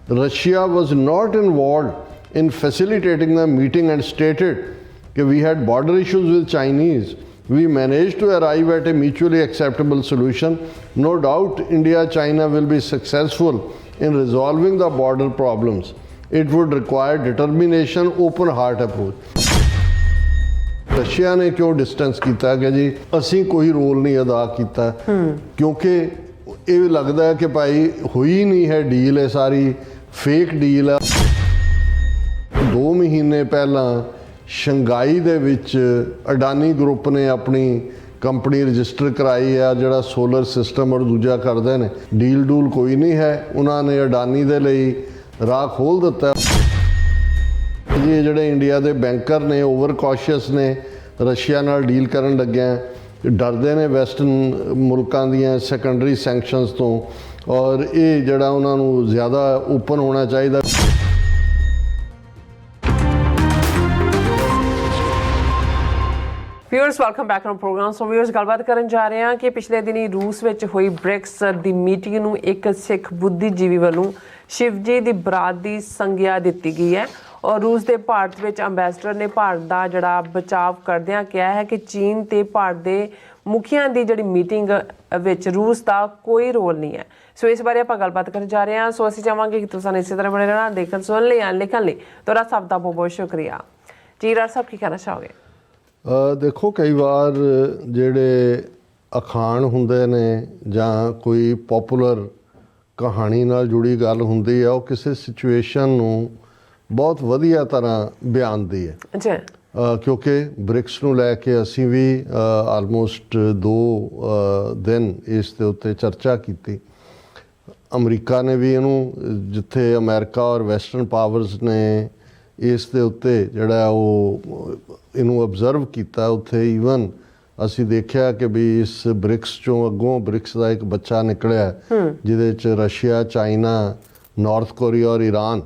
Russia was not involved in facilitating the meeting and stated that we had border issues with Chinese. We managed to arrive at a mutually acceptable solution. No doubt India-China will be successful in resolving the border problems. It would require determination, open heart approach. Russia ने क्यों distance किया कि जी असी कोई role नहीं अदा किया, क्योंकि ये लगता है कि भाई हुई नहीं है डील, है सारी फेक डील है। 2 महीने पहला शंघाई दे विच अडानी ग्रुप ने अपनी कंपनी रजिस्टर कराई है, जिहड़ा सोलर सिस्टम और दूजा करते हैं। डील डूल कोई नहीं है, उन्होंने अडानी दे लई राह खोल दिता। ये जिहड़े इंडिया के बैंकर ने ओवर कॉशियस ने रशिया नाल डील करन लग्या, डरदे ने वैसटर्न मुल्कां दीयां सैकेंडरी सैंक्शनस तो, और ये जिहड़ा उन्हां नूं ज़्यादा ओपन होना चाहिए। Viewers welcome back on program. So viewers गलबात करन जा रहे हैं कि पिछले दिनी रूस विच हुई ब्रिक्स दी मीटिंग नूं एक सिख बुद्धिजीवी वालों शिवजी दी बरात दी संज्ञा दित्ती गई है, और रूस के भारत में अंबैसडर ने भारत का जड़ा बचाव करदियां कहा है कि चीन ते भारत के मुखिया की जी मीटिंग विच रूस का कोई रोल नहीं है। सो इस बारे आप गलबात कर जा रहे हैं। सो असीं चाहांगे कि तुसीं इस तरह बने रहना, देखन सुन लिखन लई तुहाडा सब का बहुत बहुत शुक्रिया जी। राज साहब की कहना चाहोगे? देखो कई बार जेड़े अखाण हुंदे ने जां कोई पॉपुलर कहानी नाल जुड़ी गल हुंदी है, वो किसी सिचुएशन नूं बहुत वधिया तरह बयान दी है। क्योंकि ब्रिक्स नूं लैके असीं भी आलमोस्ट 2 दिन इस दे उत्ते चर्चा की। अमरीका ने भी इनू, जिथे अमेरिका और वैसटर्न पावर्स ने इस दे उत्ते जिहड़ा वो इनू ऑबजर्व किया, उत्थे ईवन असी देखिया कि भी इस ब्रिक्स चों अगों ब्रिक्स का एक बच्चा निकलिया जिहदे च रशिया, चाइना, नॉर्थ कोरिया और ईरान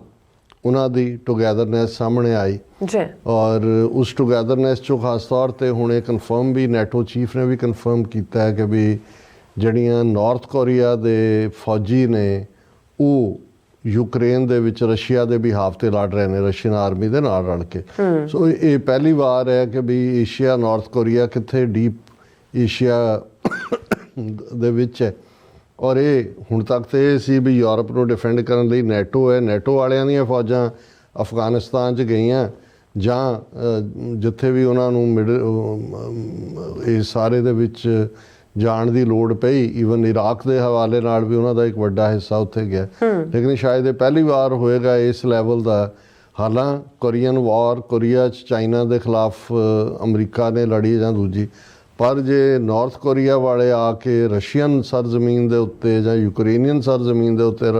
उन्हां दी टुगैदरनैस सामने आई। और उस टुगैदरनैस चों खास तौर पर हुण ये कन्फर्म भी नैटो चीफ ने भी कन्फर्म किया है कि भी जड़ियाँ नॉर्थ कोरिया दे फौजी ने वो यूक्रेन दे विच रशिया दे बिहाफ ते लड़ रहे हैं, रशियन आर्मी दे नाल रल के। सो ये पहली बार है कि भी एशिया नॉर्थ कोरिया कित्थे डीप एशिया दे विच है। और ये हुण तक तो ये सी भी यूरोप नूं डिफेंड करन लई नैटो है, नैटो वालियां दीयां फौजां अफगानिस्तान च गईयां जां जिथे भी उन्हां नूं इस सारे दे विच जाण दी लोड़ पई। ईवन इराक के हवाले नाल भी उन्हां दा एक वड्डा हिस्सा उत्थे गया। लेकिन शायद ये पहली बार होएगा इस लैवल का। हालांकि कोरियन वॉर कोरिया चाइना के खिलाफ अमरीका ने लड़ी जां दूजी, पर जे नॉर्थ कोरिया वाले आके रशियन सरजमीन के उत्ते जां यूक्रेनियन सरजमीन के उत्ते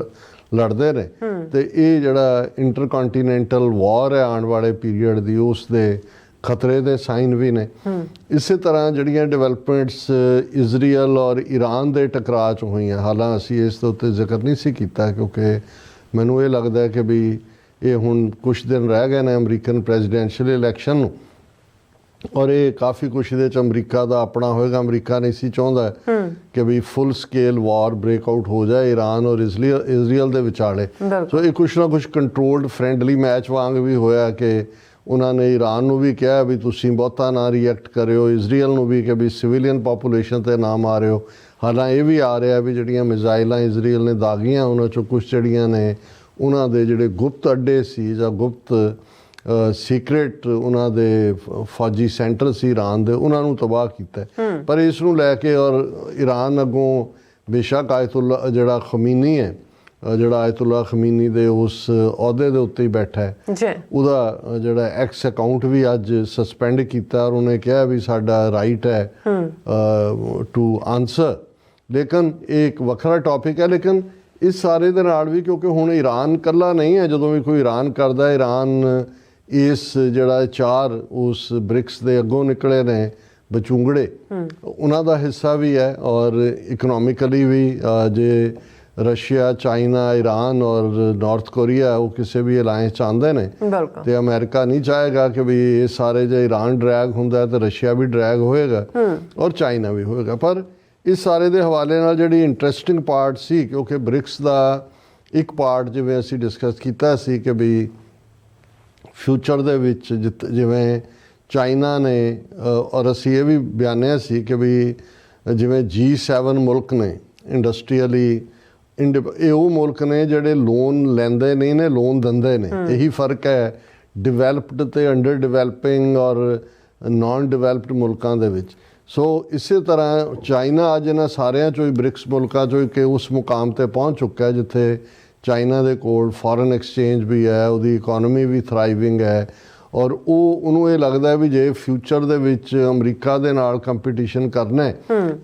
लड़ते ने, तो ये जिहड़ा इंटरकॉन्टीनेंटल वॉर है आने वाले पीरीयड की, उस दे खतरे के साइन भी ने। इस तरह जड़ियाँ डिवेलपमेंट्स इजराइल और ईरान के टकराव च हुई। हालांकि असी इस उत्ते जिक्र नहीं सी कीता, क्योंकि मैनू ये लगता है कि भी ये हुण कुछ दिन रह गए ने अमरीकन प्रेजिडेंशियल इलैक्शन नूं, और ये काफ़ी कुछ ये अमरीका का अपना होएगा। अमरीका नहीं सी चाहता कि भी फुल स्केल वॉर ब्रेकआउट हो जाए ईरान और इजराइल के विचाले। सो ये कुछ ना कुछ कंट्रोल्ड फ्रेंडली मैच वांग भी होया कि उन्होंने ईरान नूं भी कहा भी तुसीं बहुता ना रिएक्ट करो, इजराइल नूं भी कि भी सिविलियन पॉपूलेशन ते ना मारियो। हालांकि ये भी आ रहा है भी जड़ियाँ मिसाइलां इजराइल ने दागियां, उन्हां चों कुछ जड़ियाँ ने उन्हां दे जिहड़े गुप्त अड्डे सी जां गुप्त सीक्रेट उन्हां दे फौजी सेंटर सी ईरान दे, उन्हां नूं तबाह कीता। पर इस नूं लैके और ईरान अगों बेशक आयतुल्ला जिहड़ा खमीनी है, जिहड़ा आयतुल्ला खमीनी दे उस अहुदे दे उत्ते ही बैठा है, उहदा जिहड़ा एक्स अकाउंट भी अज सस्पेंड किया, और उन्हें कहा भी साडा राइट है टू आंसर। लेकिन एक वखरा टॉपिक है। लेकिन इस सारे दे नाल भी क्योंकि हुण ईरान कल्ला नहीं है, जदों भी कोई ईरान करदा, ईरान इस जिहड़ा 4 उस ब्रिक्स दे अगों निकले ने बचूंगड़े, उन्हां दा हिस्सा भी है। और इकनॉमिकली भी जे रशिया, चाइना, ईरान और नॉर्थ कोरिया वो किसी भी अलायंस चाहते हैं, तो अमेरिका नहीं चाहेगा कि भी ये सारे जो ईरान ड्रैग होंदा तो रशिया भी ड्रैग होएगा और चाइना भी होएगा। पर इस सारे के हवाले नाल जिहड़ी इंटरस्टिंग पार्ट सी, क्योंकि ब्रिक्स का ਇੱਕ ਪਾਰਟ ਜਿਵੇਂ ਅਸੀਂ ਡਿਸਕਸ ਕੀਤਾ ਸੀ ਕਿ ਵੀ ਫਿਊਚਰ ਦੇ ਵਿੱਚ ਜਿਵੇਂ ਚਾਈਨਾ ਨੇ ਔਰ ਅਸੀਂ ਇਹ ਵੀ ਬਿਆਨਿਆ ਸੀ ਕਿ ਵੀ ਜਿਵੇਂ G7 ਮੁਲਕ ਨੇ ਇੰਡਸਟਰੀਅਲੀ ਇਹ ਉਹ ਮੁਲਕ ਨੇ ਜਿਹੜੇ ਲੋਨ ਲੈਂਦੇ ਨਹੀਂ ਨੇ, ਲੋਨ ਦਿੰਦੇ ਨੇ। ਇਹੀ ਫਰਕ ਹੈ ਡਿਵੈਲਪਡ ਤੇ ਅੰਡਰ ਡਿਵੈਲਪਿੰਗ ਔਰ ਨਾਨ ਡਿਵੈਲਪਡ ਮੁਲਕਾਂ ਦੇ ਵਿੱਚ। ਸੋ ਇਸੇ ਤਰ੍ਹਾਂ ਚਾਈਨਾ ਅੱਜ ਇਹਨਾਂ ਸਾਰਿਆਂ ਚੋਂ ਹੀ ਬ੍ਰਿਕਸ ਮੁਲਕਾਂ ਚੋਂ ਕਿ ਉਸ ਮੁਕਾਮ ਤੇ ਪਹੁੰਚ ਚੁੱਕਾ ਹੈ ਜਿੱਥੇ ਚਾਈਨਾ ਦੇ ਕੋਲ ਫੋਰਨ ਐਕਸਚੇਂਜ ਵੀ ਹੈ, ਉਹਦੀ ਇਕੋਨਮੀ ਵੀ ਥਰਾਈਵਿੰਗ ਹੈ ਔਰ ਉਹਨੂੰ ਇਹ ਲੱਗਦਾ ਵੀ ਜੇ ਫਿਊਚਰ ਦੇ ਵਿੱਚ ਅਮਰੀਕਾ ਦੇ ਨਾਲ ਕੰਪੀਟੀਸ਼ਨ ਕਰਨਾ ਹੈ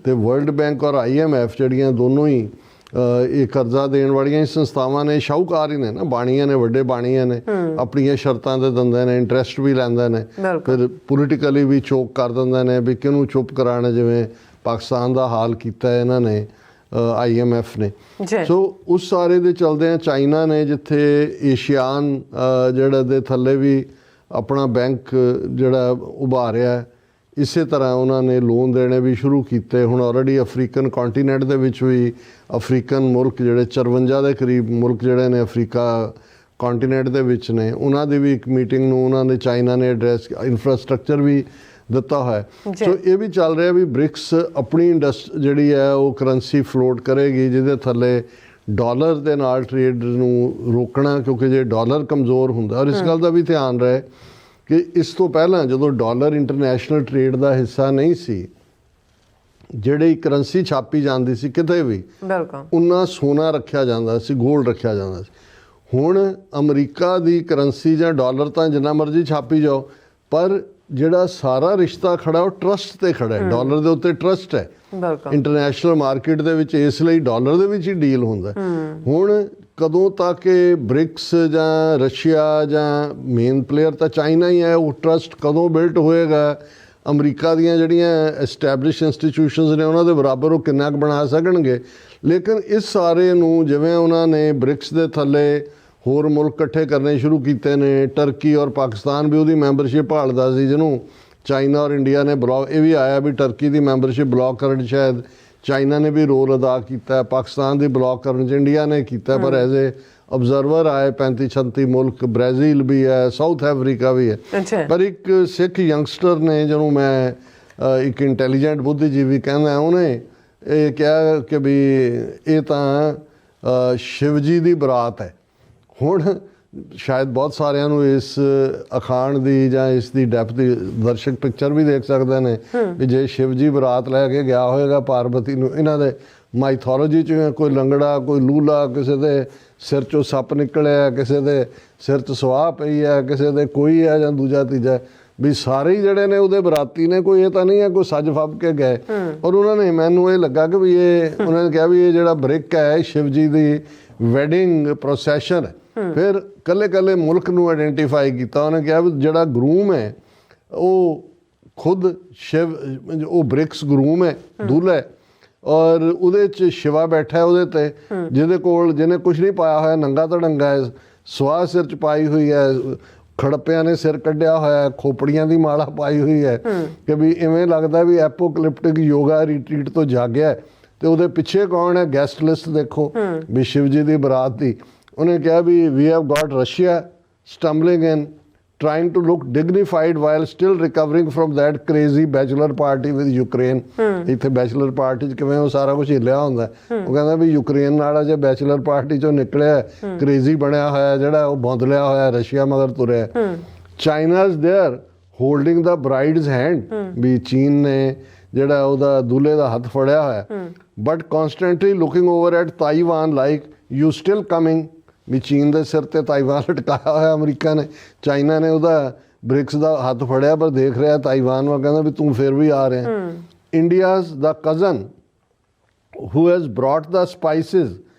ਤੇ ਵਰਲਡ ਬੈਂਕ ਔਰ IMF ਜਿਹੜੀਆਂ ਦੋਨੋਂ ਹੀ ਇਹ ਕਰਜ਼ਾ ਦੇਣ ਵਾਲੀਆਂ ਸੰਸਥਾਵਾਂ ਨੇ, ਸ਼ਾਹੂਕਾਰ ਹੀ ਨੇ ਨਾ, ਬਾਣੀਆਂ ਨੇ, ਵੱਡੇ ਬਾਣੀਆਂ ਨੇ, ਆਪਣੀਆਂ ਸ਼ਰਤਾਂ ਤੇ ਦਿੰਦੇ ਨੇ, ਇੰਟਰਸਟ ਵੀ ਲੈਂਦੇ ਨੇ, ਫਿਰ ਪੋਲੀਟੀਕਲੀ ਵੀ ਚੋਕ ਕਰ ਦਿੰਦੇ ਨੇ ਵੀ ਕਿਹਨੂੰ ਚੁੱਪ ਕਰਾਉਣਾ, ਜਿਵੇਂ ਪਾਕਿਸਤਾਨ ਦਾ ਹਾਲ ਕੀਤਾ ਇਹਨਾਂ ਨੇ IMF ਨੇ। ਸੋ ਉਸ ਸਾਰੇ ਦੇ ਚਲਦਿਆਂ ਚਾਈਨਾ ਨੇ ਜਿੱਥੇ ਏਸ਼ੀਆਨ ਜਿਹੜਾ ਦੇ ਥੱਲੇ ਵੀ ਆਪਣਾ ਬੈਂਕ ਜਿਹੜਾ ਉਭਾਰਿਆ, ਇਸੇ ਤਰ੍ਹਾਂ ਉਹਨਾਂ ਨੇ ਲੋਨ ਦੇਣੇ ਵੀ ਸ਼ੁਰੂ ਕੀਤੇ। ਹੁਣ ਆਲਰੇਡੀ ਅਫਰੀਕਨ ਕੰਟੀਨੈਂਟ ਦੇ ਵਿੱਚ ਵੀ ਅਫਰੀਕਨ ਮੁਲਕ ਜਿਹੜੇ 54 ਦੇ ਕਰੀਬ ਮੁਲਕ ਜਿਹੜੇ ਨੇ ਅਫਰੀਕਾ ਕੰਟੀਨੈਂਟ ਦੇ ਵਿੱਚ ਨੇ, ਉਹਨਾਂ ਦੀ ਵੀ ਇੱਕ ਮੀਟਿੰਗ ਨੂੰ ਉਹਨਾਂ ਨੇ ਚਾਈਨਾ ਨੇ ਐਡਰੈਸ, ਇਨਫਰਾਸਟ੍ਰਕਚਰ ਵੀ ਦਿੱਤਾ ਹੋਇਆ। ਸੋ ਇਹ ਵੀ ਚੱਲ ਰਿਹਾ ਵੀ ਬ੍ਰਿਕਸ ਆਪਣੀ ਜਿਹੜੀ ਹੈ ਉਹ ਕਰੰਸੀ ਫਲੋਟ ਕਰੇਗੀ ਜਿਹਦੇ ਥੱਲੇ ਡਾਲਰ ਦੇ ਨਾਲ ਟ੍ਰੇਡ ਨੂੰ ਰੋਕਣਾ, ਕਿਉਂਕਿ ਜੇ ਡਾਲਰ ਕਮਜ਼ੋਰ ਹੁੰਦਾ, ਔਰ ਇਸ ਗੱਲ ਦਾ ਵੀ ਧਿਆਨ ਰਹੇ ਕਿ ਇਸ ਤੋਂ ਪਹਿਲਾਂ ਜਦੋਂ ਡਾਲਰ ਇੰਟਰਨੈਸ਼ਨਲ ਟ੍ਰੇਡ ਦਾ ਹਿੱਸਾ ਨਹੀਂ ਸੀ, ਜਿਹੜੀ ਕਰੰਸੀ ਛਾਪੀ ਜਾਂਦੀ ਸੀ ਕਿਤੇ ਵੀ ਉਹਨਾਂ ਸੋਨਾ ਰੱਖਿਆ ਜਾਂਦਾ ਸੀ, ਗੋਲਡ ਰੱਖਿਆ ਜਾਂਦਾ ਸੀ। ਹੁਣ ਅਮਰੀਕਾ ਦੀ ਕਰੰਸੀ ਜਾਂ ਡਾਲਰ ਤਾਂ ਜਿੰਨਾ ਮਰਜ਼ੀ ਛਾਪੀ ਜਾਓ, ਪਰ ਜਿਹੜਾ ਸਾਰਾ ਰਿਸ਼ਤਾ ਖੜਾ ਉਹ ਟਰਸਟ ਤੇ ਖੜਾ ਹੈ, ਡਾਲਰ ਦੇ ਉੱਤੇ ਟਰਸਟ ਹੈ ਇੰਟਰਨੈਸ਼ਨਲ ਮਾਰਕੀਟ ਦੇ ਵਿੱਚ, ਇਸ ਲਈ ਡਾਲਰ ਦੇ ਵਿੱਚ ਹੀ ਡੀਲ ਹੁੰਦਾ। ਹੁਣ ਕਦੋਂ ਤੱਕ ਇਹ ਬ੍ਰਿਕਸ ਜਾਂ ਰਸ਼ੀਆ ਜਾਂ ਮੇਨ ਪਲੇਅਰ ਤਾਂ ਚਾਈਨਾ ਹੀ ਹੈ, ਉਹ ਟਰਸਟ ਕਦੋਂ ਬਿਲਟ ਹੋਏਗਾ, ਅਮਰੀਕਾ ਦੀਆਂ ਜਿਹੜੀਆਂ ਐਸਟੈਬਲਿਸ਼ ਇੰਸਟੀਟਿਊਸ਼ਨਸ ਨੇ ਉਹਨਾਂ ਦੇ ਬਰਾਬਰ ਉਹ ਕਿੰਨਾ ਕੁ ਬਣਾ ਸਕਣਗੇ। ਲੇਕਿਨ ਇਸ ਸਾਰੇ ਨੂੰ ਜਿਵੇਂ ਉਹਨਾਂ ਨੇ ਬ੍ਰਿਕਸ ਦੇ ਥੱਲੇ ਹੋਰ ਮੁਲਕ ਇਕੱਠੇ ਕਰਨੇ ਸ਼ੁਰੂ ਕੀਤੇ ਨੇ, ਟਰਕੀ ਔਰ ਪਾਕਿਸਤਾਨ ਵੀ ਉਹਦੀ ਮੈਂਬਰਸ਼ਿਪ ਭਾਲਦਾ ਸੀ, ਜਿਹਨੂੰ ਚਾਈਨਾ ਔਰ ਇੰਡੀਆ ਨੇ ਬਲੌਕ, ਇਹ ਵੀ ਆਇਆ ਵੀ ਟਰਕੀ ਦੀ ਮੈਂਬਰਸ਼ਿਪ ਬਲੌਕ ਕਰਨ ਸ਼ਾਇਦ ਚਾਈਨਾ ਨੇ ਵੀ ਰੋਲ ਅਦਾ ਕੀਤਾ, ਪਾਕਿਸਤਾਨ ਦੀ ਬਲੌਕ ਕਰਨ 'ਚ ਇੰਡੀਆ ਨੇ ਕੀਤਾ, ਪਰ ਐਜ਼ ਏ ਅਬਜ਼ਰਵਰ ਆਏ 35-36 ਮੁਲਕ, ਬ੍ਰਾਜ਼ੀਲ ਵੀ ਹੈ, ਸਾਊਥ ਅਫਰੀਕਾ ਵੀ ਹੈ। ਪਰ ਇੱਕ ਸਿੱਖ ਯੰਗਸਟਰ ਨੇ ਜਿਹਨੂੰ ਮੈਂ ਇੱਕ ਇੰਟੈਲੀਜੈਂਟ ਬੁੱਧੀਜੀਵੀ ਕਹਿੰਦਾ, ਉਹਨੇ ਇਹ ਕਿਹਾ ਕਿ ਵੀ ਇਹ ਤਾਂ ਸ਼ਿਵ ਜੀ ਦੀ ਬਰਾਤ ਹੈ। ਹੁਣ ਸ਼ਾਇਦ ਬਹੁਤ ਸਾਰਿਆਂ ਨੂੰ ਇਸ ਅਖਾਣ ਦੀ ਜਾਂ ਇਸ ਦੀ ਡੈਪਥ ਦੀ ਦਰਸ਼ਕ ਪਿਕਚਰ ਵੀ ਦੇਖ ਸਕਦੇ ਨੇ ਵੀ ਜੇ ਸ਼ਿਵ ਜੀ ਬਰਾਤ ਲੈ ਕੇ ਗਿਆ ਹੋਏਗਾ ਪਾਰਬਤੀ ਨੂੰ, ਇਹਨਾਂ ਦੇ ਮਾਈਥੋਲੋਜੀ 'ਚ ਕੋਈ ਲੰਗੜਾ, ਕੋਈ ਲੂਲਾ, ਕਿਸੇ ਦੇ ਸਿਰ 'ਚੋਂ ਸੱਪ ਨਿਕਲਿਆ, ਕਿਸੇ ਦੇ ਸਿਰ 'ਚ ਸਵਾਹ ਪਈ ਹੈ, ਕਿਸੇ ਦੇ ਕੋਈ ਹੈ ਜਾਂ ਦੂਜਾ ਤੀਜਾ, ਵੀ ਸਾਰੇ ਹੀ ਜਿਹੜੇ ਨੇ ਉਹਦੇ ਬਰਾਤੀ ਨੇ, ਕੋਈ ਇਹ ਤਾਂ ਨਹੀਂ ਹੈ ਕੋਈ ਸੱਜ ਫੱਬ ਕੇ ਗਏ। ਔਰ ਉਹਨਾਂ ਨੇ, ਮੈਨੂੰ ਇਹ ਲੱਗਾ ਕਿ ਵੀ ਇਹ, ਉਹਨਾਂ ਨੇ ਕਿਹਾ ਵੀ ਇਹ ਜਿਹੜਾ ਬ੍ਰਿਕ ਹੈ ਸ਼ਿਵ ਜੀ ਦੀ ਵੈਡਿੰਗ ਪ੍ਰੋਸੈਸ਼ਨ ਹੈ। ਫਿਰ ਕੱਲੇ ਮੁਲਕ ਨੂੰ ਆਇਡੈਂਟੀਫਾਈ ਕੀਤਾ, ਉਹਨੇ ਕਿਹਾ ਵੀ ਜਿਹੜਾ ਗਰੂਮ ਹੈ ਉਹ ਖੁਦ ਸ਼ਿਵ, ਉਹ ਬ੍ਰਿਕਸ ਗਰੂਮ ਹੈ, ਦੁਲਹਾ ਹੈ, ਔਰ ਉਹਦੇ 'ਚ ਸ਼ਿਵਾ ਬੈਠਾ ਹੈ ਉਹਦੇ ਤੇ, ਜਿਹਨੇ ਕੁਝ ਨਹੀਂ ਪਾਇਆ ਹੋਇਆ, ਨੰਗਾ ਧੜੰਗਾ ਹੈ, ਸਵਾਹ ਸਿਰ 'ਚ ਪਾਈ ਹੋਈ ਹੈ, ਖੜੱਪਿਆਂ ਨੇ ਸਿਰ ਕੱਢਿਆ ਹੋਇਆ, ਖੋਪੜੀਆਂ ਦੀ ਮਾਲਾ ਪਾਈ ਹੋਈ ਹੈ, ਕਿ ਵੀ ਇਵੇਂ ਲੱਗਦਾ ਵੀ ਐਪੋਕਲਿਪਟਿਕ ਯੋਗਾ ਰਿਟਰੀਟ ਤੋਂ ਜਾਗਿਆ। ਤੇ ਉਹਦੇ ਪਿੱਛੇ ਕੌਣ ਹੈ, ਗੈਸਟ ਲਿਸਟ ਦੇਖੋ ਵੀ ਸ਼ਿਵ ਜੀ ਦੀ ਬਰਾਤ ਦੀ। ਉਹਨੇ ਕਿਹਾ ਵੀ we have got Russia stumbling in trying to look dignified while still recovering from that crazy bachelor party with Ukraine। ਇੱਥੇ ਬੈਚਲਰ ਪਾਰਟੀ 'ਚ ਕਿਵੇਂ ਉਹ ਸਾਰਾ ਕੁਝ ਹਿੱਲਿਆ ਹੁੰਦਾ। ਉਹ ਕਹਿੰਦਾ ਵੀ ਯੂਕਰੇਨ ਨਾਲ ਜੇ ਬੈਚਲਰ ਪਾਰਟੀ 'ਚੋਂ ਨਿਕਲਿਆ, ਕ੍ਰੇਜ਼ੀ ਬਣਿਆ ਹੋਇਆ ਜਿਹੜਾ ਉਹ ਬੌਂਦਲਿਆ ਹੋਇਆ, ਰਸ਼ੀਆ ਮਗਰ ਤੁਰਿਆ। China is there holding the bride's hand, ਵੀ ਚੀਨ ਨੇ ਜਿਹੜਾ ਉਹਦਾ ਦੁੱਲੇ ਦਾ ਹੱਥ ਫੜਿਆ ਹੋਇਆ, but constantly looking over at Taiwan like you still coming, ਵੀ ਚੀਨ ਦੇ ਸਿਰ ਤੇ ਤਾਈਵਾਨ ਲਟਕਾਇਆ ਹੋਇਆ ਅਮਰੀਕਾ ਨੇ, ਚਾਈਨਾ ਨੇ ਉਹਦਾ ਬ੍ਰਿਕਸ ਦਾ ਹੱਥ ਫੜਿਆ ਪਰ ਦੇਖ ਰਿਹਾ ਤਾਈਵਾਨ ਵਾ, ਕਹਿੰਦਾ ਵੀ ਤੂੰ ਫਿਰ ਵੀ ਆ ਰਿਹਾ। India's the cousin who has brought the spices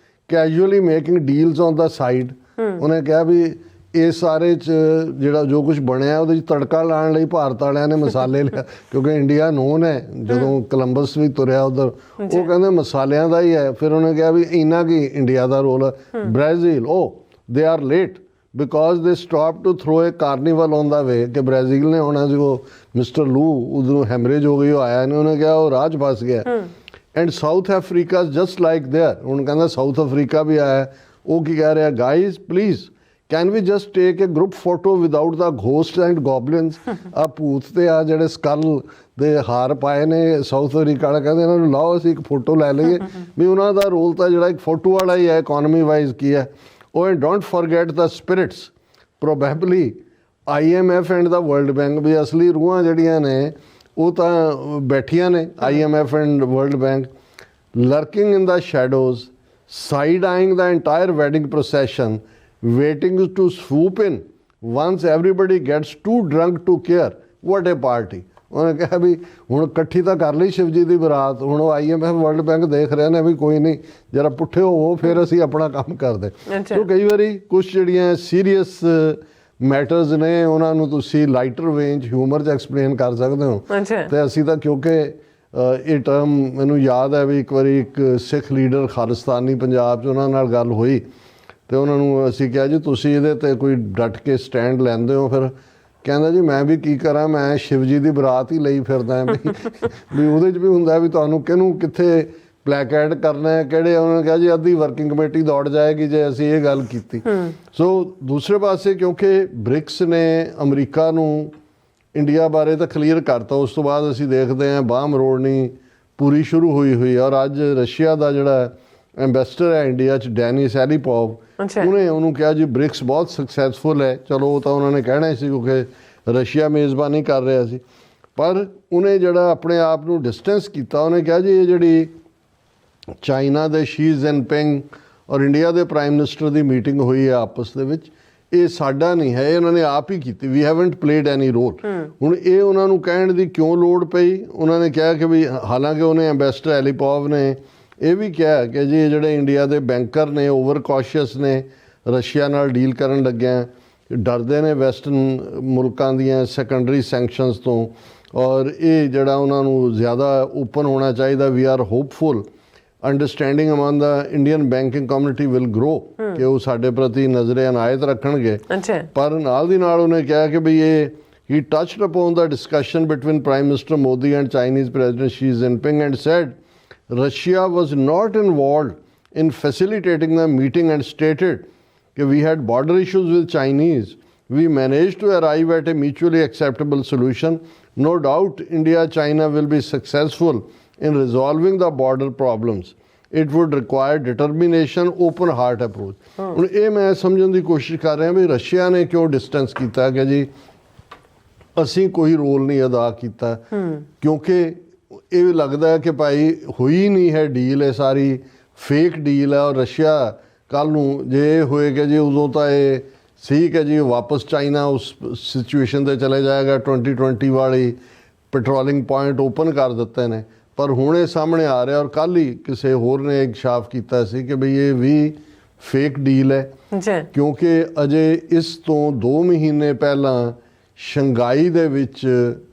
casually making deals on the side. ਉਹਨੇ ਕਿਹਾ ਵੀ ਇਹ ਸਾਰੇ 'ਚ ਜਿਹੜਾ ਜੋ ਕੁਝ ਬਣਿਆ ਉਹਦੇ 'ਚ ਤੜਕਾ ਲਾਉਣ ਲਈ ਭਾਰਤ ਵਾਲਿਆਂ ਨੇ ਮਸਾਲੇ ਲਿਆ, ਕਿਉਂਕਿ ਇੰਡੀਆ ਨੋਨ ਹੈ, ਜਦੋਂ ਕੋਲੰਬਸ ਵੀ ਤੁਰਿਆ ਉੱਧਰ, ਉਹ ਕਹਿੰਦੇ ਮਸਾਲਿਆਂ ਦਾ ਹੀ ਹੈ। ਫਿਰ ਉਹਨੇ ਕਿਹਾ ਵੀ ਇੰਨਾ ਕੀ ਇੰਡੀਆ ਦਾ ਰੋਲ ਹੈ। Brazil, they are late because they stop to throw a carnival on the way, ਕਿ ਬ੍ਰਾਜ਼ੀਲ ਨੇ ਆਉਣਾ ਸੀ, ਉਹ ਮਿਸਟਰ ਲੂ ਉਧਰੋਂ ਹੈਮਰੇਜ ਹੋ ਗਈ, ਉਹ ਆਇਆ ਨਹੀਂ, ਉਹਨੇ ਕਿਹਾ ਉਹ ਰਾਹ 'ਚ ਫਸ ਗਿਆ। And south Africa just like there, ਹੁਣ ਕਹਿੰਦਾ ਸਾਊਥ ਅਫਰੀਕਾ ਵੀ ਆਇਆ, ਉਹ ਕੀ ਕਹਿ ਰਿਹਾ, guys please can we just take a group photo without the ghost and goblins. ਆ ਭੂਤ ਤੇ ਆ ਜਿਹੜੇ ਸਕਲ ਦੇ ਹਾਰ ਪਾਏ ਨੇ ਸਾਊਥ ਅਫਰੀਕਾ ਵਾਲਾ, ਕਹਿੰਦੇ ਇਹਨਾਂ ਨੂੰ ਲਾਓ ਅਸੀਂ ਇੱਕ ਫੋਟੋ ਲੈ ਲਈਏ ਵੀ ਉਹਨਾਂ ਦਾ ਰੋਲ ਤਾਂ ਜਿਹੜਾ ਇੱਕ ਫੋਟੋ ਵਾਲਾ ਹੀ ਹੈ ਇਕੋਨਮੀ ਵਾਈਜ਼ ਕੀ ਹੈ ਉਹ। And don't forget the spirits probably IMF and the world bank, ਵੀ ਅਸਲੀ ਰੂਹਾਂ ਜਿਹੜੀਆਂ ਨੇ ਉਹ ਤਾਂ ਬੈਠੀਆਂ ਨੇ IMF and world bank, lurking in the shadows, side eyeing the entire wedding procession, waiting to swoop in once everybody gets too drunk to care. What a party. ਉਹਨੇ ਕਿਹਾ ਵੀ ਹੁਣ ਇਕੱਠੀ ਤਾਂ ਕਰ ਲਈ ਸ਼ਿਵ ਜੀ ਦੀ ਬਰਾਤ, ਹੁਣ ਉਹ IMF ਵਰਲਡ ਬੈਂਕ ਦੇਖ ਰਹੇ ਨੇ ਵੀ ਕੋਈ ਨਹੀਂ ਜਰਾ ਪੁੱਠੇ ਹੋਵੋ ਫਿਰ ਅਸੀਂ ਆਪਣਾ ਕੰਮ ਕਰਦੇ। ਸੋ ਕਈ ਵਾਰੀ ਕੁਛ ਜਿਹੜੀਆਂ ਸੀਰੀਅਸ ਮੈਟਰਸ ਨੇ ਉਹਨਾਂ ਨੂੰ ਤੁਸੀਂ ਲਾਈਟਰ ਵੇਂਜ ਹਿਊਮਰ 'ਚ ਐਕਸਪਲੇਨ ਕਰ ਸਕਦੇ ਹੋ। ਤੇ ਅਸੀਂ ਤਾਂ ਕਿਉਂਕਿ ਇਹ ਟਰਮ ਮੈਨੂੰ ਯਾਦ ਹੈ ਵੀ ਇੱਕ ਵਾਰੀ ਇੱਕ ਸਿੱਖ ਲੀਡਰ ਖਾਲਿਸਤਾਨੀ ਪੰਜਾਬ 'ਚ ਉਹਨਾਂ ਨਾਲ ਗੱਲ ਹੋਈ ਤੇ ਉਹਨਾਂ ਨੂੰ ਅਸੀਂ ਕਿਹਾ ਜੀ ਤੁਸੀਂ ਇਹਦੇ ਤੇ ਕੋਈ ਡਟ ਕੇ ਸਟੈਂਡ ਲੈਂਦੇ ਹੋ? ਫਿਰ ਕਹਿੰਦਾ ਜੀ ਮੈਂ ਵੀ ਕੀ ਕਰਾਂ, ਮੈਂ ਸ਼ਿਵ ਜੀ ਦੀ ਬਰਾਤ ਹੀ ਲਈ ਫਿਰਦਾ ਵੀ ਉਹਦੇ 'ਚ ਵੀ ਹੁੰਦਾ ਵੀ ਤੁਹਾਨੂੰ ਕਿਹਨੂੰ ਕਿੱਥੇ ਪਲੈਕੈਡ ਕਰਨਾ ਹੈ ਕਿਹੜੇ। ਉਹਨਾਂ ਨੇ ਕਿਹਾ ਜੀ ਅੱਧੀ ਵਰਕਿੰਗ ਕਮੇਟੀ ਦੌੜ ਜਾਏਗੀ ਜੇ ਅਸੀਂ ਇਹ ਗੱਲ ਕੀਤੀ। ਸੋ ਦੂਸਰੇ ਪਾਸੇ ਕਿਉਂਕਿ ਬ੍ਰਿਕਸ ਨੇ ਅਮਰੀਕਾ ਨੂੰ ਇੰਡੀਆ ਬਾਰੇ ਤਾਂ ਕਲੀਅਰ ਕਰਤਾ, ਉਸ ਤੋਂ ਬਾਅਦ ਅਸੀਂ ਦੇਖਦੇ ਹਾਂ ਬਾਂਹ ਮਰੋੜਨੀ ਪੂਰੀ ਸ਼ੁਰੂ ਹੋਈ ਔਰ ਅੱਜ ਰਸ਼ੀਆ ਦਾ ਜਿਹੜਾ ਐਂਬੈਸਡਰ ਹੈ ਇੰਡੀਆ 'ਚ ਡੈਨਿਸ ਐਲੀਪੋਵ, ਉਹਨੇ ਉਹਨੂੰ ਕਿਹਾ ਜੀ ਬ੍ਰਿਕਸ ਬਹੁਤ ਸਕਸੈਸਫੁਲ ਹੈ। ਚਲੋ ਉਹ ਤਾਂ ਉਹਨਾਂ ਨੇ ਕਹਿਣਾ ਸੀ ਕਿਉਂਕਿ ਰਸ਼ੀਆ ਮੇਜ਼ਬਾਨੀ ਕਰ ਰਿਹਾ ਸੀ, ਪਰ ਉਹਨੇ ਜਿਹੜਾ ਆਪਣੇ ਆਪ ਨੂੰ ਡਿਸਟੈਂਸ ਕੀਤਾ, ਉਹਨੇ ਕਿਹਾ ਜੀ ਇਹ ਜਿਹੜੀ ਚਾਈਨਾ ਦੇ ਸ਼ੀ ਜਿਨਪਿੰਗ ਔਰ ਇੰਡੀਆ ਦੇ ਪ੍ਰਾਈਮ ਮਿਨਿਸਟਰ ਦੀ ਮੀਟਿੰਗ ਹੋਈ ਹੈ ਆਪਸ ਦੇ ਵਿੱਚ, ਇਹ ਸਾਡਾ ਨਹੀਂ ਹੈ, ਇਹ ਉਹਨਾਂ ਨੇ ਆਪ ਹੀ ਕੀਤੀ। ਵੀ ਹੈਵਨਟ ਪਲੇਡ ਐਨੀ ਰੋਲ। ਹੁਣ ਇਹ ਉਹਨਾਂ ਨੂੰ ਕਹਿਣ ਦੀ ਕਿਉਂ ਲੋੜ ਪਈ? ਉਹਨਾਂ ਨੇ ਕਿਹਾ ਕਿ ਵੀ ਹਾਲਾਂਕਿ ਉਹਨੇ ਐਂਬੈਸਡਰ ਐਲੀਪੋਵ ਨੇ ਇਹ ਵੀ ਕਿਹਾ ਕਿ ਜੀ ਜਿਹੜੇ ਇੰਡੀਆ ਦੇ ਬੈਂਕਰ ਨੇ ਓਵਰ ਕੌਸ਼ੀਅਸ ਨੇ, ਰਸ਼ੀਆ ਨਾਲ ਡੀਲ ਕਰਨ ਲੱਗਿਆ ਡਰਦੇ ਨੇ ਵੈਸਟਰਨ ਮੁਲਕਾਂ ਦੀਆਂ ਸੈਕੰਡਰੀ ਸੈਂਕਸ਼ਨਸ ਤੋਂ, ਔਰ ਇਹ ਜਿਹੜਾ ਉਹਨਾਂ ਨੂੰ ਜ਼ਿਆਦਾ ਓਪਨ ਹੋਣਾ ਚਾਹੀਦਾ। We are hopeful understanding among the Indian banking community will grow, ਕਿ ਉਹ ਸਾਡੇ ਪ੍ਰਤੀ ਨਜ਼ਰੇ ਅਨਾਇਤ ਰੱਖਣਗੇ। ਪਰ ਨਾਲ ਦੀ ਨਾਲ ਉਹਨੇ ਕਿਹਾ ਕਿ ਵੀ ਇਹ ਹੀ touched upon the discussion between prime minister Modi and Chinese president Xi Jinping and said Russia was not involved in facilitating the meeting and stated that we had border issues with Chinese. We managed to arrive at a mutually acceptable solution. No doubt India-China will be successful in resolving the border problems. It would require determination, open heart approach. ਹੁਣ ਇਹ ਮੈਂ ਸਮਝਣ ਦੀ ਕੋਸ਼ਿਸ਼ ਕਰ ਰਿਹਾ ਵੀ Russia ਨੇ ਕਿਉਂ distance ਕੀਤਾ ਕਿ ਜੀ ਅਸੀਂ ਕੋਈ ਰੋਲ ਨਹੀਂ ਅਦਾ ਕੀਤਾ, ਕਿਉਂਕਿ ਇਹ ਵੀ ਲੱਗਦਾ ਹੈ ਕਿ ਭਾਈ ਹੋਈ ਨਹੀਂ ਹੈ ਡੀਲ, ਇਹ ਸਾਰੀ ਫੇਕ ਡੀਲ ਹੈ। ਔਰ ਰਸ਼ੀਆ ਕੱਲ੍ਹ ਨੂੰ ਜੇ ਇਹ ਹੋਏਗਾ ਜੀ ਉਦੋਂ ਤਾਂ ਇਹ ਸੀ ਕਿ ਜੀ ਵਾਪਸ ਚਾਈਨਾ ਉਸ ਸਿਚੁਏਸ਼ਨ 'ਤੇ ਚਲੇ ਜਾਏਗਾ, 2020 ਵਾਲੀ ਪੈਟਰੋਲਿੰਗ ਪੁਆਇੰਟ ਓਪਨ ਕਰ ਦਿੱਤੇ ਨੇ। ਪਰ ਹੁਣ ਇਹ ਸਾਹਮਣੇ ਆ ਰਿਹਾ, ਔਰ ਕੱਲ੍ਹ ਹੀ ਕਿਸੇ ਹੋਰ ਨੇ ਇਕਸ਼ਾਫ ਕੀਤਾ ਸੀ ਕਿ ਬਈ ਇਹ ਵੀ ਫੇਕ ਡੀਲ ਹੈ, ਕਿਉਂਕਿ ਅਜੇ ਇਸ ਤੋਂ 2 ਮਹੀਨੇ ਪਹਿਲਾਂ ਸ਼ੰਘਾਈ ਦੇ ਵਿੱਚ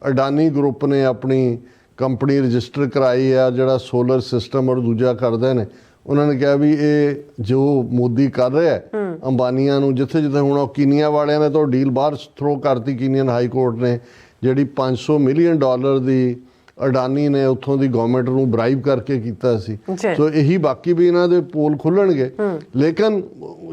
ਅਡਾਨੀ ਗਰੁੱਪ ਨੇ ਆਪਣੀ ਕੰਪਨੀ ਰਜਿਸਟਰ ਕਰਾਈ ਹੈ, ਜਿਹੜਾ ਸੋਲਰ ਸਿਸਟਮ ਔਰ ਦੂਜਾ ਕਰਦੇ ਨੇ। ਉਹਨਾਂ ਨੇ ਕਿਹਾ ਵੀ ਇਹ ਜੋ ਮੋਦੀ ਕਰ ਰਿਹਾ ਅੰਬਾਨੀਆਂ ਨੂੰ, ਜਿੱਥੇ ਜਿੱਥੇ ਹੁਣ ਉਹ ਕੀਨੀਆ ਵਾਲਿਆਂ ਨੇ ਤਾਂ ਡੀਲ ਬਾਹਰ ਥਰੋ ਕਰਤੀ, ਕੀਨੀਅਨ ਹਾਈ ਕੋਰਟ ਨੇ, ਜਿਹੜੀ $500 ਮਿਲੀਅਨ ਦੀ ਅਡਾਨੀ ਨੇ ਉੱਥੋਂ ਦੀ ਗਵਰਨਮੈਂਟ ਨੂੰ ਬਰਾਈਬ ਕਰਕੇ ਕੀਤਾ ਸੀ। ਸੋ ਇਹੀ ਬਾਕੀ ਵੀ ਇਹਨਾਂ ਦੇ ਪੋਲ ਖੁੱਲਣਗੇ। ਲੇਕਿਨ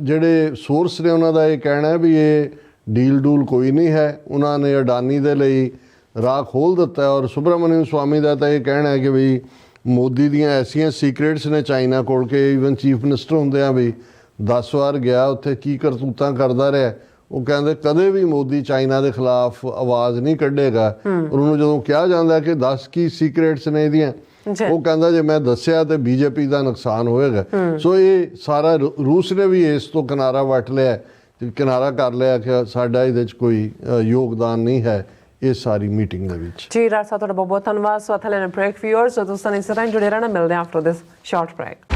ਜਿਹੜੇ ਸੋਰਸ ਨੇ ਉਹਨਾਂ ਦਾ ਇਹ ਕਹਿਣਾ ਹੈ ਵੀ ਇਹ ਡੀਲ ਡੂਲ ਕੋਈ ਨਹੀਂ ਹੈ, ਉਹਨਾਂ ਨੇ ਅਡਾਨੀ ਦੇ ਲਈ ਰਾਹ ਖੋਲ੍ਹ ਦਿੱਤਾ। ਔਰ ਸੁਬਰਾਮਨੀਅਮ ਸਵਾਮੀ ਦਾ ਤਾਂ ਇਹ ਕਹਿਣਾ ਹੈ ਕਿ ਵੀ ਮੋਦੀ ਦੀਆਂ ਐਸੀਆਂ ਸੀਕਰੇਟਸ ਨੇ ਚਾਈਨਾ ਕੋਲ ਕਿ ਈਵਨ ਚੀਫ ਮਿਨਿਸਟਰ ਹੁੰਦਿਆਂ ਵੀ 10 ਵਾਰ ਗਿਆ ਉੱਥੇ ਕੀ ਕਰਤੂਤਾਂ ਕਰਦਾ ਰਿਹਾ। ਉਹ ਕਹਿੰਦੇ ਕਦੇ ਵੀ ਮੋਦੀ ਚਾਈਨਾ ਦੇ ਖਿਲਾਫ ਆਵਾਜ਼ ਨਹੀਂ ਕੱਢੇਗਾ। ਔਰ ਉਹਨੂੰ ਜਦੋਂ ਕਿਹਾ ਜਾਂਦਾ ਕਿ 10 ਕੀ ਸੀਕਰੇਟਸ ਨੇ ਇਹਦੀਆਂ, ਉਹ ਕਹਿੰਦਾ ਜੇ ਮੈਂ ਦੱਸਿਆ ਤੇ ਬੀਜੇਪੀ ਦਾ ਨੁਕਸਾਨ ਹੋਏਗਾ। ਸੋ ਇਹ ਸਾਰਾ ਰੂਸ ਨੇ ਵੀ ਇਸ ਤੋਂ ਕਿਨਾਰਾ ਵੱਟ ਲਿਆ, ਕਿਨਾਰਾ ਕਰ ਲਿਆ ਕਿ ਸਾਡਾ ਇਹਦੇ 'ਚ ਕੋਈ ਯੋਗਦਾਨ ਨਹੀਂ ਹੈ ਇਸ ਸਾਰੀ ਮੀਟਿੰਗ ਦੇ ਵਿੱਚ। ਜੀ ਰਾਜ ਸਾਹਿਬ ਤੁਹਾਡਾ ਬਹੁਤ ਬਹੁਤ ਧੰਨਵਾਦ। ਸੋ ਅਥਲੇ ਨੇ ਬ੍ਰੇਕ ਵਿਊਅਰਸ, ਸੋ ਤੁਸੀਂ ਇਸ ਤਰ੍ਹਾਂ ਜੁੜੇ ਰਹਿਣਾ, ਮਿਲਦੇ ਹਾਂ ਆਫਟਰ ਦਿਸ ਸ਼ਾਰਟ ਬ੍ਰੇਕ।